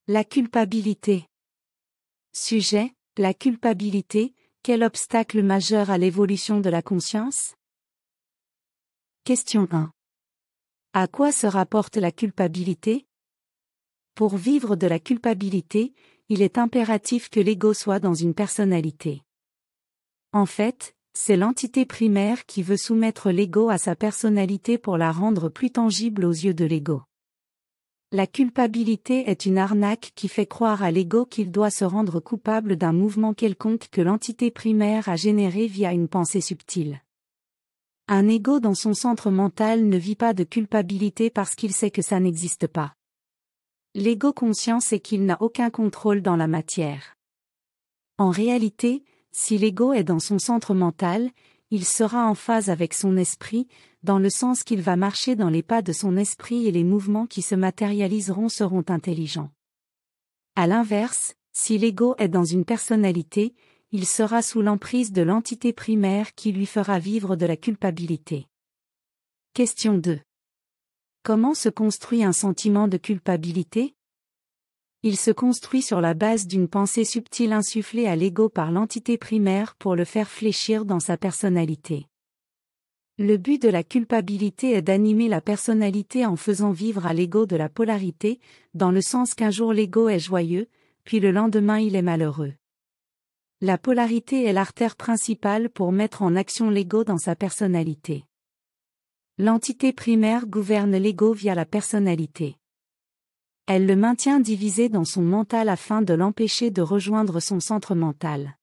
La culpabilité. Sujet, la culpabilité, quel obstacle majeur à l'évolution de la conscience? Question 1. À quoi se rapporte la culpabilité? Pour vivre de la culpabilité, il est impératif que l'ego soit dans une personnalité. En fait, c'est l'entité primaire qui veut soumettre l'ego à sa personnalité pour la rendre plus tangible aux yeux de l'ego. La culpabilité est une arnaque qui fait croire à l'ego qu'il doit se rendre coupable d'un mouvement quelconque que l'entité primaire a généré via une pensée subtile. Un ego dans son centre mental ne vit pas de culpabilité parce qu'il sait que ça n'existe pas. L'ego conscient sait qu'il n'a aucun contrôle dans la matière. En réalité, si l'ego est dans son centre mental, il sera en phase avec son esprit, dans le sens qu'il va marcher dans les pas de son esprit et les mouvements qui se matérialiseront seront intelligents. À l'inverse, si l'ego est dans une personnalité, il sera sous l'emprise de l'entité primaire qui lui fera vivre de la culpabilité. Question 2. Comment se construit un sentiment de culpabilité? Il se construit sur la base d'une pensée subtile insufflée à l'ego par l'entité primaire pour le faire fléchir dans sa personnalité. Le but de la culpabilité est d'animer la personnalité en faisant vivre à l'ego de la polarité, dans le sens qu'un jour l'ego est joyeux, puis le lendemain il est malheureux. La polarité est l'artère principale pour mettre en action l'ego dans sa personnalité. L'entité primaire gouverne l'ego via la personnalité. Elle le maintient divisé dans son mental afin de l'empêcher de rejoindre son centre mental.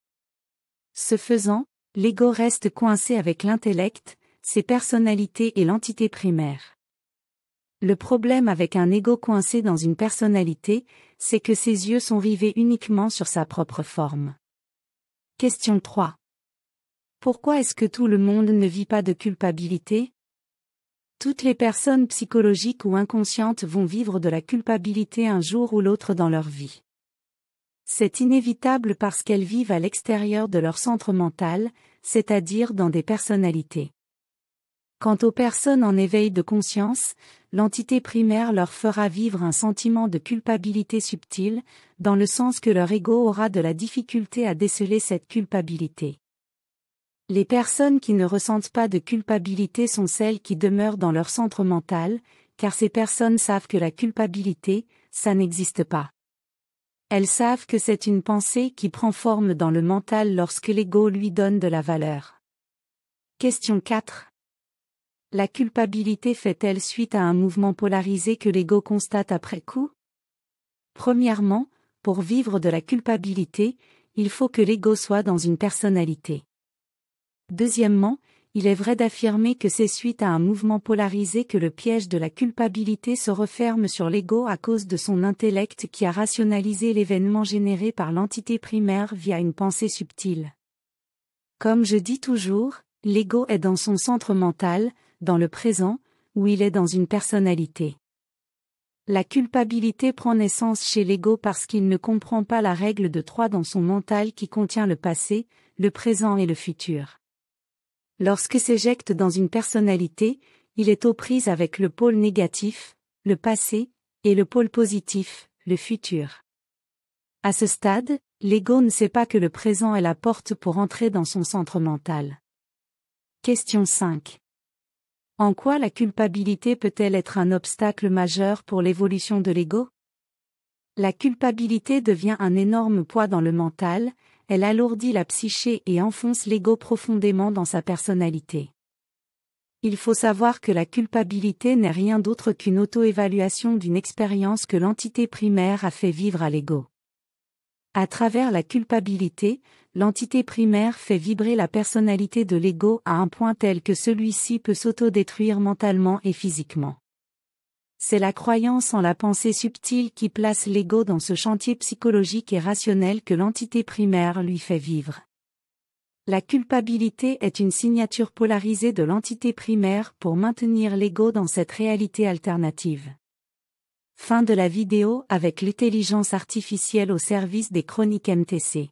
Ce faisant, l'ego reste coincé avec l'intellect, ses personnalités et l'entité primaire. Le problème avec un ego coincé dans une personnalité, c'est que ses yeux sont rivés uniquement sur sa propre forme. Question 3. Pourquoi est-ce que tout le monde ne vit pas de culpabilité? Toutes les personnes psychologiques ou inconscientes vont vivre de la culpabilité un jour ou l'autre dans leur vie. C'est inévitable parce qu'elles vivent à l'extérieur de leur centre mental, c'est-à-dire dans des personnalités. Quant aux personnes en éveil de conscience, l'entité primaire leur fera vivre un sentiment de culpabilité subtil, dans le sens que leur ego aura de la difficulté à déceler cette culpabilité. Les personnes qui ne ressentent pas de culpabilité sont celles qui demeurent dans leur centre mental, car ces personnes savent que la culpabilité, ça n'existe pas. Elles savent que c'est une pensée qui prend forme dans le mental lorsque l'ego lui donne de la valeur. Question 4. La culpabilité fait-elle suite à un mouvement polarisé que l'ego constate après coup? Premièrement, pour vivre de la culpabilité, il faut que l'ego soit dans une personnalité. Deuxièmement, il est vrai d'affirmer que c'est suite à un mouvement polarisé que le piège de la culpabilité se referme sur l'ego à cause de son intellect qui a rationalisé l'événement généré par l'entité primaire via une pensée subtile. Comme je dis toujours, l'ego est dans son centre mental, dans le présent, où il est dans une personnalité. La culpabilité prend naissance chez l'ego parce qu'il ne comprend pas la règle de 3 dans son mental qui contient le passé, le présent et le futur. Lorsque s'éjecte dans une personnalité, il est aux prises avec le pôle négatif, le passé, et le pôle positif, le futur. À ce stade, l'ego ne sait pas que le présent est la porte pour entrer dans son centre mental. Question 5. En quoi la culpabilité peut-elle être un obstacle majeur pour l'évolution de l'ego? La culpabilité devient un énorme poids dans le mental, elle alourdit la psyché et enfonce l'ego profondément dans sa personnalité. Il faut savoir que la culpabilité n'est rien d'autre qu'une auto-évaluation d'une expérience que l'entité primaire a fait vivre à l'ego. À travers la culpabilité, l'entité primaire fait vibrer la personnalité de l'ego à un point tel que celui-ci peut s'auto-détruire mentalement et physiquement. C'est la croyance en la pensée subtile qui place l'ego dans ce chantier psychologique et rationnel que l'entité primaire lui fait vivre. La culpabilité est une signature polarisée de l'entité primaire pour maintenir l'ego dans cette réalité alternative. Fin de la vidéo avec l'intelligence artificielle au service des chroniques MTC.